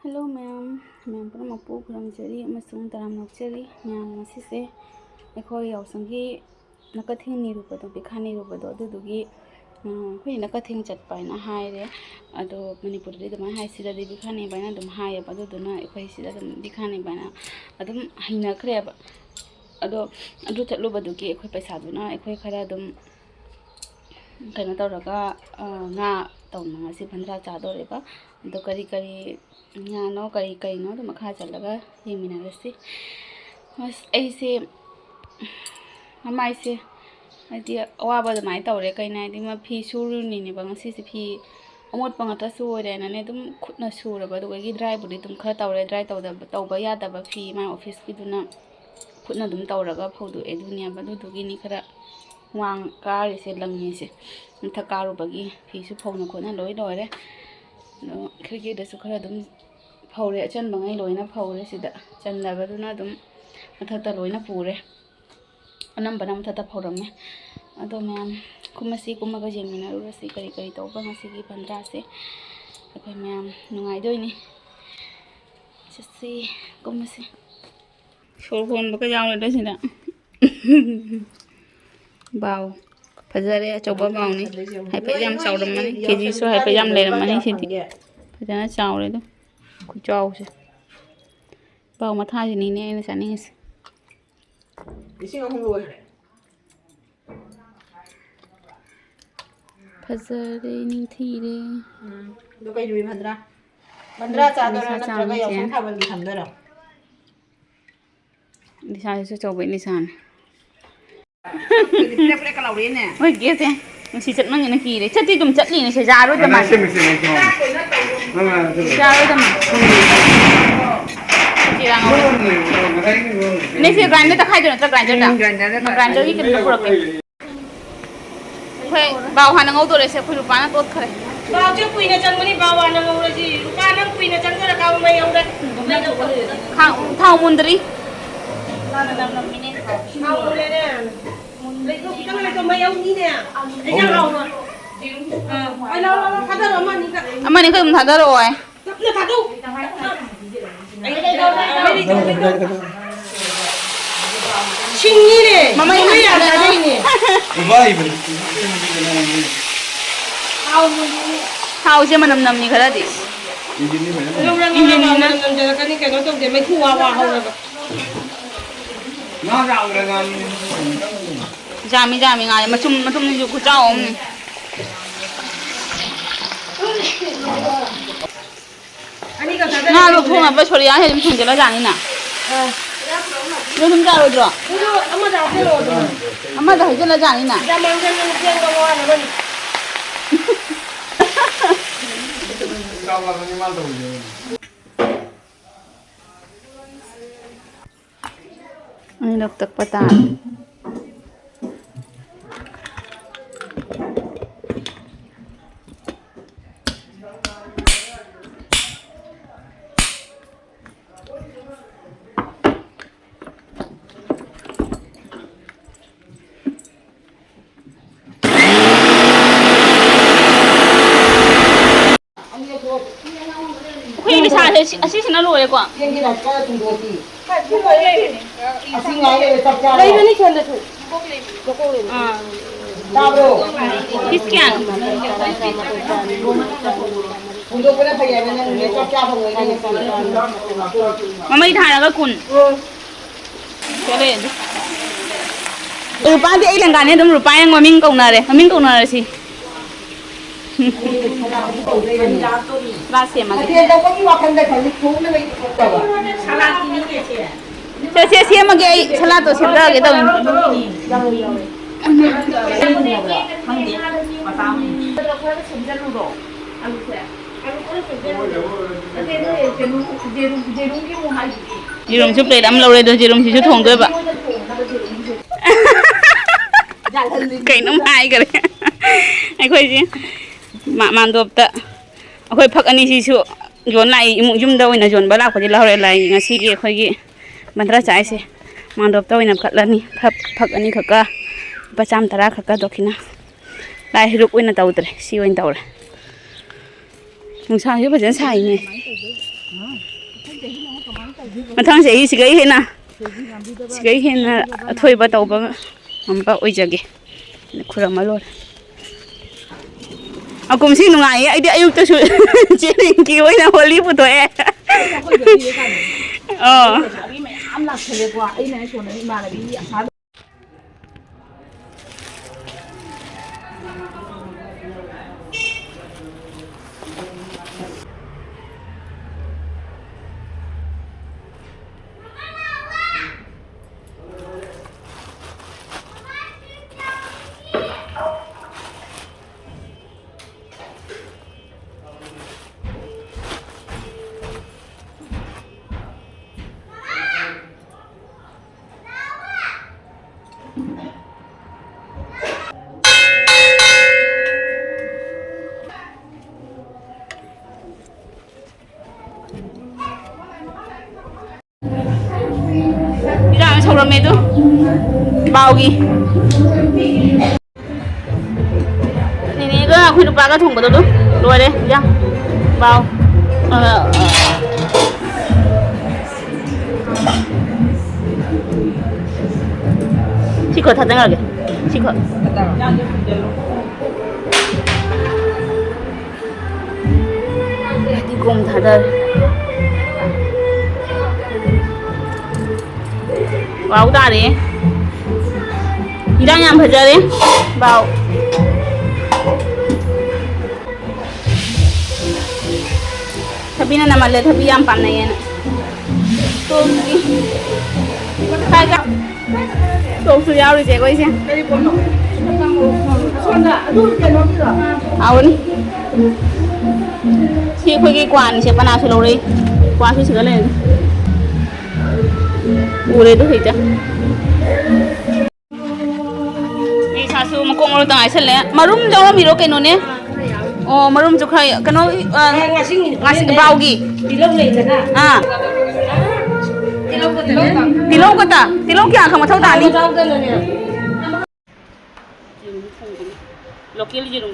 Hello ma'am, ma'am pura mapu kuram jari amasung taram nokjari ma'am ngasise akhoi yaosanggi nakathing ni rupado bikhani rupado adudugi hoi nakathing chatpaina haire ado manipur de dama hai sida de bikhani baina dum hai ba aduduna akhoi sida dum bikhani baina adum haina khre ba ado adu chatlu badugi akhoi paisa duna akhoi khara dum kaina tawraga nga tawna ngasi bandra chadore ba ado kari kari नो कई कई no तो मखा चलगा ये मिनारसी बस ऐसे हमारे से आदि अवाब दमाई तौरे कई ना आदि मा फी सुरुनी ने बंग सी फी अमोट पंगता सुरे ना ने तुम खुद न सुरबा दो की ड्राई बुडी तुम खा तौरे ड्राई तौबा यादबा फी मा ऑफिस की दुना खुद न दुम तौरगा फौदु ए दुनिया बदु दुगी नि खरा वांग कार से लंगी से थकारुबगी फी सु फौन खोना लोई लोरे खिड़की दसु खरा दुम फौरे अचन बंगाई लोइना फौरे सिदा चंदबदुना दुम मथता लोइना पुरे अनंबना मथता फौरमे अदो मैम कुमसी कुमगा जेमिना रुसी करी करी तौबा ngasi bandra se अखोय मैम नुंगाई दोइनी ससी कुमसी सोर होन बका जावले दसिदा बाव फजरे चौबा बावनी हाइपे याम चावरमनी केजी सो हाइपे याम लेरमनी सिदी फजना चावरे दो खुचाव से बाव मथा जिनी ने ने चानिंग से इसिंग अहम लोरे फजरे निंग थीरे दो कई दुई भद्रा bandra चादोरा नत्रगा यावसंग थाबल की थमदरा निशा से चौबे निशान प्ले प्ले कलाउरी ने ओइ गेसे सी चट मंग ने की रे चटी तुम चटली ने से जारो दमा जारो दमा ने से ग्राइंडर त खाइ दो न ग्राइंडर ता ग्राइंडर की किन पुरक फै बाव हान ngौ दो रे से फै रुपाना तोत खरे बाव जे कुइना चंगमनी बाव हान ngौ रे जी रुपा नंग कुइना चंगरा का मै औरे खां थाउ मुंदरी नम मिने खाउ ले ने lấy cái này cho mấy ông đi nè, anh ra đầu rồi, anh đâu thắt đâu mà anh không thắt rồi, nó thắt đâu, anh đây đâu, xin đi nè, mà mày mới làm đây nè, thao chứ mà nằm như thế là gì, lúc đó nằm giờ cái nó trông thì mấy thu hoa hoa không rồi, nó rau rồi ngon. Jami jami ngai macum ni juga kacau ni. Nah, lu thong apa sorry ya, hem thong jela jani na. Lu thong jalo dro. Amma dah jela jani na. Jamang jela jeng bawa na bani. Kau lah ni mal tu. Ini dokter patah. Así se no lo ve cuá. Kiskian. Mama ini thara ka kun. Chale. Rupa di ai langgan dum rupa yang maming kau na re si. Rahasia mah. Saya mah gay salat tu siapa kita ini. Jirum cup ledam lau ledo jirum cup thong tu ba. Kain nom hai kare. Ai koi ji. Mak dop ta akhoi phak ani si su jon lai imung jum da oina jon bala khodi lahore lai ngasi gi khoi gi bandra chai se mak dop ta oina khatlani phak ani khaka pacham tara khaka dokina lai Heiruk oina tawtre si oina tawre nungsa ju bajan sai ni Mathang se sigai hena sigai hena athoiba tauba ngamba oijage khurama lor akum si nungai ai de ayuk ta su cheling ki oina holi puto e abi me am la khale kwa ai na so na ma la bi Sầu mẹ tu bao gì này cái khui được ba cái thùng của tôi đúng rồi đấy nhá bao chỉ có thật đấy rồi chỉ có đi cùng thật đây vào ta đi đang làm phải giờ đi vào tapi na naman le tapi yang pan na yan to kai ka to su yao ri je ko ise awon si khoi ki kwan se pana su lo ri kwan su sửa lên ure tu hija ni sasu makong ro tangai sele marum jawa miro ke no ne oh marum chu khai kano ngasing baugi tilong nei jana tilong kata tilong kya khama thau ta ni local jirum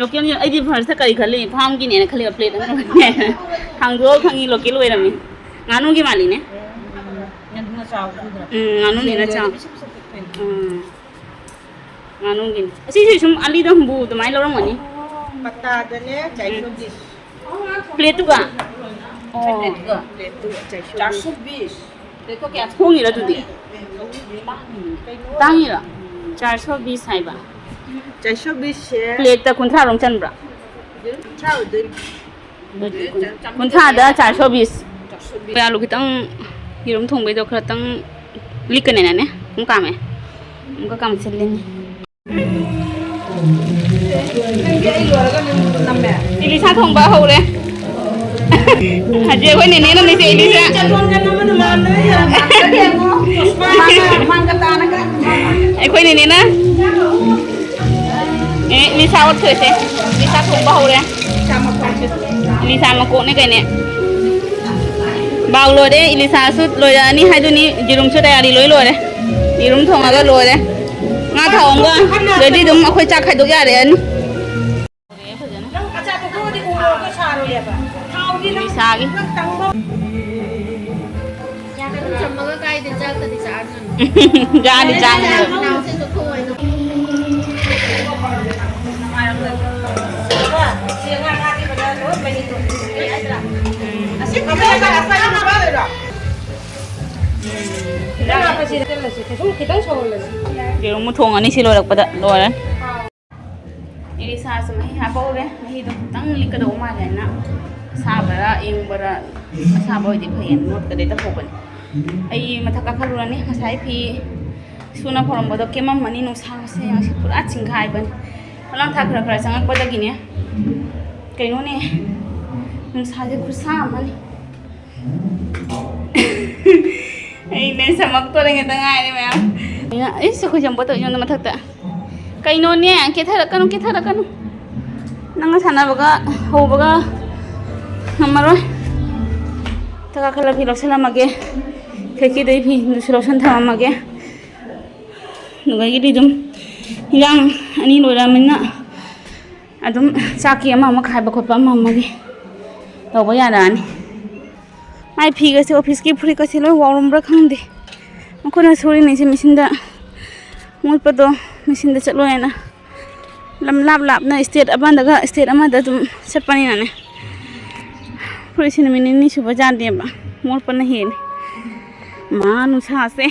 local ai di first kai khali farm gi ne khali plate hang do khangi local we rami nganu gi mali ne nganu ni na cha nganu gi si sum ali da bu to mai lo ram ni pata da ne chai so bis plate tu ka plate tu chai so 420 देखो क्या होंगी रा तुदी तांगी रा 420 hai ba 420 से plate ta kunthra rong chan bra chao din kunthra da 420 ya lu kitang hirum thong bai do khra tang lik ne na ne kum kam e kum ka kam chel len Elisa thong ba ho re Haji ko ni ne na ni se Elisa ai ko ni na Elisa wat thoi se Elisa thong ba ho re Elisa ma ko ne kai ne bao lôi đấy Elisa sút lôi ra ni hai đứa ni jirum sút đây đi lôi lôi đấy jirum thong aga lôi đấy ngã thong ga rồi đi đúng mà khơi cha khai được ra đấy anh Elisa cái ra đi trang Điều muốn thùng anh xí lôi được bật rồi đấy. Elisa xem hay bao đấy, hay đó tăng lịch cái đồ mà này nè, sa bara em bara sa bao thì phải nốt cái đấy ta phục vậy. Ai mà thắc các luôn này, mà sai phi suna phong bao đó kem mà ni nung sa se yang si pura ching khai bên, lang thắc ra sang bật cái này, cái nó này nung sa je kusa mà ni. Ai nên sao mặc tôi đang ngay đây mẹ ấy sao không bớt tự nhiên mà thật tạ cây nôn nè kia thay là cân năng sản nào bữa hồ bữa nằm rồi ta cái là phi lộc sản mà kia cái đấy phi lộc sản thầm mà kia người đi đúng yang anh nói là mình á đúng cha kia mà khai bạc khoa mà kia tàu bây giờ là mai phi cái office cái free cái xe lối vào rumah không đi mà con là sorry này xem machine đã một bữa đó machine đã chạy lối này làm lap na state aban daga state ama da tum chat pani na ne free sin min ni suba jan de ba mor pan he ne ma nu sa se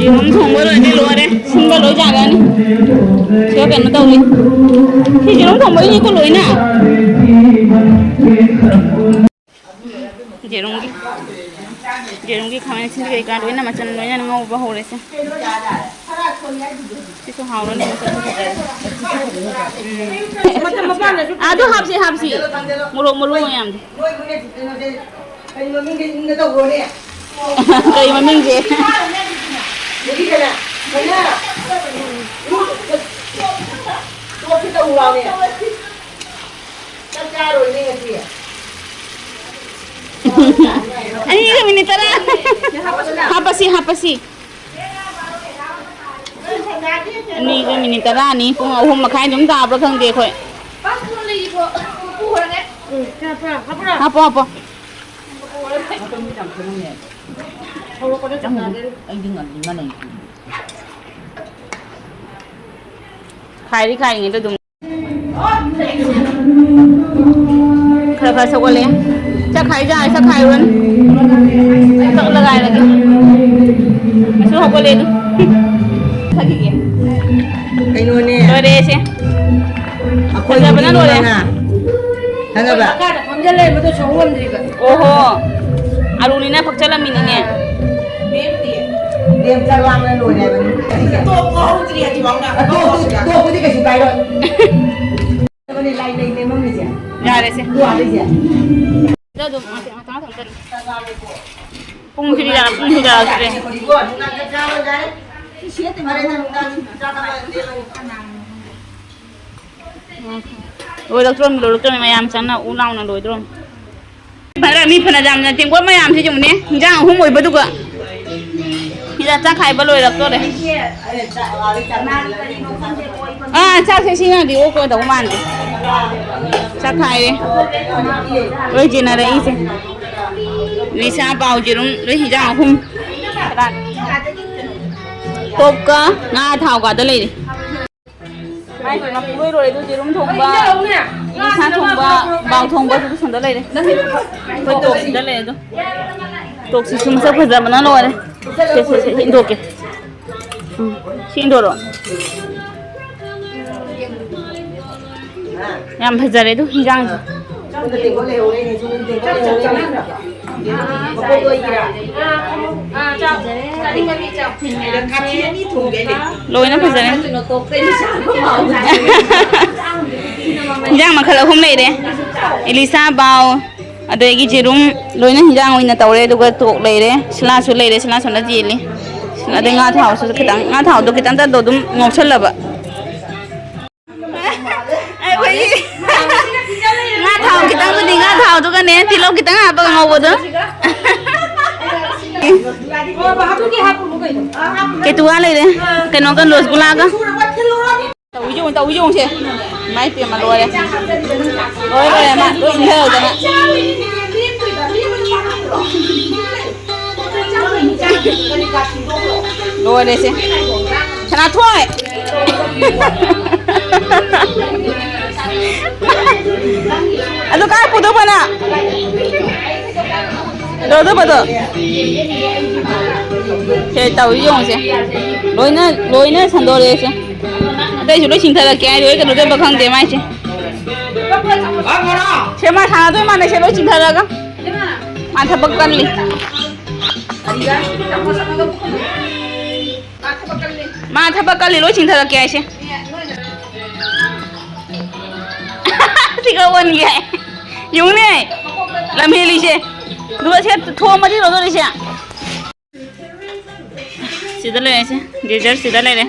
Không thùng bữa rồi đi lùa đấy, xin bữa lối trả ra đi, chưa cần nó đâu đi, thì chỉ không thùng bữa như có lối nào, chỉ đúng cái khám này xin cái cá đối nào mà chân đối nhà nó ngầu vào hồ đấy xem, cái số hào đó này nó sẽ à tôi hấp gì, một lô em đi, cây mà mình gì Jadi kena, mana? Kau kita ulang ni. Katchare ini ngerti ya? Ini kan minit tara. Apa sih? Ini kan minit tara ni. Kung ahum makai chúng ta apa khang dia koi. Apa? Anh đừng ăn ngon này. Khai người ta dùng. Khai sao lên? Chắc khai luôn. Tao là gai lagi. Masuk apa lên? Khai gì? Cái nồi nè. Rồi đây xem. Aku yang benar nồi nè. Hanga ba? Không ra lên mà tôi sống luôn gì cả. Oho. Alu ni na pagchala mini nè. Điểm cha lang lên nồi này mà. Tô có gì thì bóng nào. Tô có gì cái gì bay rồi. Cái này lại này mà gì? Ra đây xem. Qua đây xem. Ra dùng tao thằng chân. Pung thì ra cái này. Rồi được rồi mày làm chắn là u lau là rồi rồi. Phải mi phần làm tiếng quát mày làm thế chúng nè, ra không mồi bớt được ạ. Bây giờ chắc khai bớt rồi được rồi đấy. À chắc thế xin là đi ô coi đầu màn đi. Chắc khai đi. Rồi chị nào đấy chứ? Vì sao bao chị đúng đấy thì ra không? Tốt cơ, ngã thảo cả tới đây. Mai phải mặc đuôi rồi tôi chỉ đúng thùng ba, đi sang thùng ba, bao thùng ba tôi xuống tới đây đấy. Tôi tụt tới đây rồi. Tụt thì xuống sắp phải ra mà nó lôi đấy. Sẽ hiện đồ kìa. Hiện đồ rồi. Làm phải ra đấy thôi, răng rồi. Lôi nó phải ra đấy. Răng mà khởi không này đấy. Elisa bao cái gì đúng lôi nó răng mình là tàu đấy được tụt này đấy. Sla số này đấy, sla số nó gì đấy. Sla đây ngã thảo số cái tăng ngã thảo được cái tăng ta đồ đúng ngọc chất là vậy. Ngã thảo cái tăng tôi đi ngã thảo tôi cái này thì lâu cái tăng apa ngầu vậy đó. Cái tua này đấy, cái nó cần rosgula cơ. Tàu dùng chứ, máy tiền mà rồi đấy, rồi mà rồi theo rồi nè. Rồi đấy chứ, chả thôi. Aduh kan putu mana? Đồ betul. Saya tahu dùng chứ. Lối nó thành đồ đấy chứ. Đây chúng tôi xin thật là cái đuôi cái đồ bạc không để mai chứ. Saya mah sana tuh mana saya lối xin thật là cái. Mà thật bạc cân đi. Mà thật bạc cân đi lối xin thật là cái chứ. Thì các bạn nghe, dùng này làm gì đi chứ? Đúng là thua mà đi rồi đi chứ? सीधा ले ऐसे desert सीधा ले ले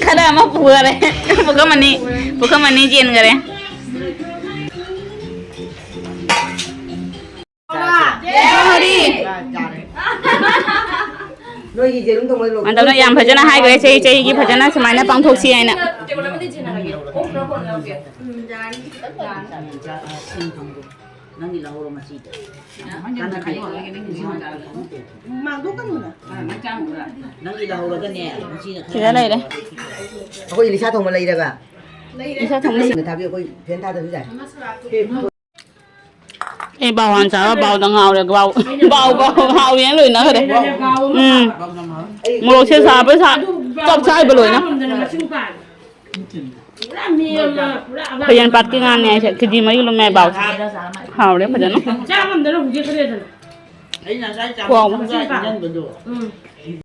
खड़ा हम पूरा ले पुका मनी चेन करे हरीอันตอนนั้นยามพจนาให้ก็ใช้กี่พจนาสมัยนั้นปังทุกเสียน่ะnangi lahoro masita kana kai mandu kan muna nangi lahoro kan ne masina สิได้เลย ko ilisa thong ma lai daga อีชาทำนี่ người ta biết ko phen ta được giải ไอ้เบาหันสาวเบาตังเงาเลยเบาเฮาอย่างเลยนะเด้มึงลองเชื่อสาไปสาจบใช้ไปเลยนะพยันปัดที่งานเนี่ยคือดีมาอยู่ลงแม่เบาเฮาเลยพยันเนาะ ai là sai chồng không sai nhân bình được